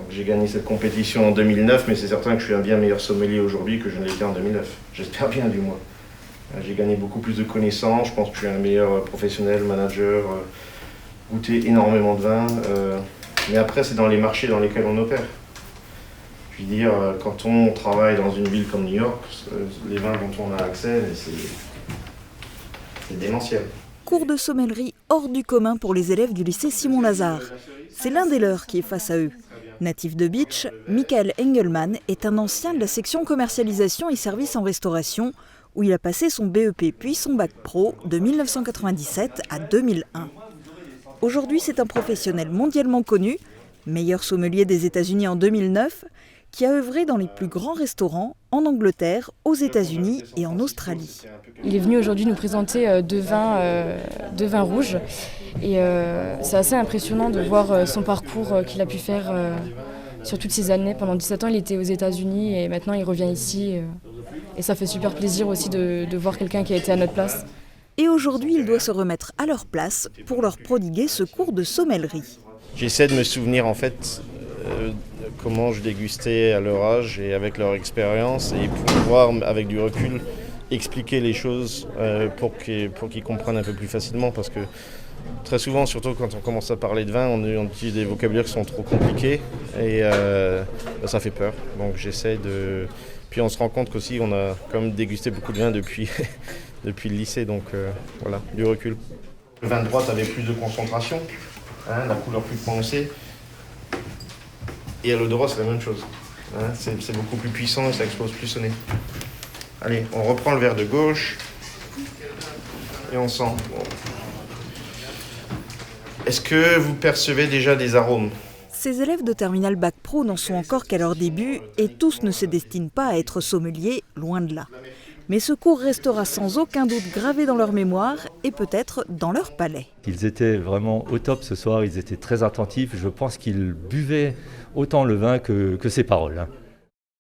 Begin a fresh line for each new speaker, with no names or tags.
J'ai gagné cette compétition en 2009, mais c'est certain que je suis un bien meilleur sommelier aujourd'hui que je ne l'étais en 2009. J'espère bien, du moins. J'ai gagné beaucoup plus de connaissances, je pense que je suis un meilleur professionnel, manager, goûté énormément de vin. Mais après, c'est dans les marchés dans lesquels on opère. Je veux dire, quand on travaille dans une ville comme New York, les vins dont on a accès, c'est démentiel.
Cours de sommellerie hors du commun pour les élèves du lycée Simon-Lazare. C'est l'un des leurs qui est face à eux. Natif de Beach, Michael Engelmann est un ancien de la section commercialisation et services en restauration, où il a passé son BEP puis son bac pro de 1997 à 2001. Aujourd'hui, c'est un professionnel mondialement connu, meilleur sommelier des États-Unis en 2009, qui a œuvré dans les plus grands restaurants en Angleterre, aux États-Unis et en Australie.
Il est venu aujourd'hui nous présenter deux vins rouges. Et c'est assez impressionnant de voir son parcours qu'il a pu faire sur toutes ces années. Pendant 17 ans, il était aux États-Unis et maintenant il revient ici. Et ça fait super plaisir aussi de voir quelqu'un qui a été à notre place.
Et aujourd'hui, il doit se remettre à leur place pour leur prodiguer ce cours de sommellerie.
J'essaie de me souvenir en fait comment je dégustais à leur âge et avec leur expérience et pouvoir avec du recul expliquer les choses pour qu'ils comprennent un peu plus facilement, parce que très souvent, surtout quand on commence à parler de vin, on utilise des vocabulaires qui sont trop compliqués et ça fait peur. Donc j'essaie de... Puis on se rend compte qu'aussi on a quand même dégusté beaucoup de vin depuis le lycée, donc voilà, du recul. Le vin de droite avait plus de concentration, la couleur plus prononcée. Et à l'odorat, c'est la même chose. C'est beaucoup plus puissant et ça explose plus au nez. Allez, on reprend le verre de gauche et on sent. Bon. Est-ce que vous percevez déjà des arômes ?
Ces élèves de Terminal Bac Pro n'en sont encore qu'à leur début et tous ne se destinent pas à être sommeliers, loin de là. Mais ce cours restera sans aucun doute gravé dans leur mémoire et peut-être dans leur palais.
Ils étaient vraiment au top ce soir, ils étaient très attentifs. Je pense qu'ils buvaient autant le vin que ses paroles.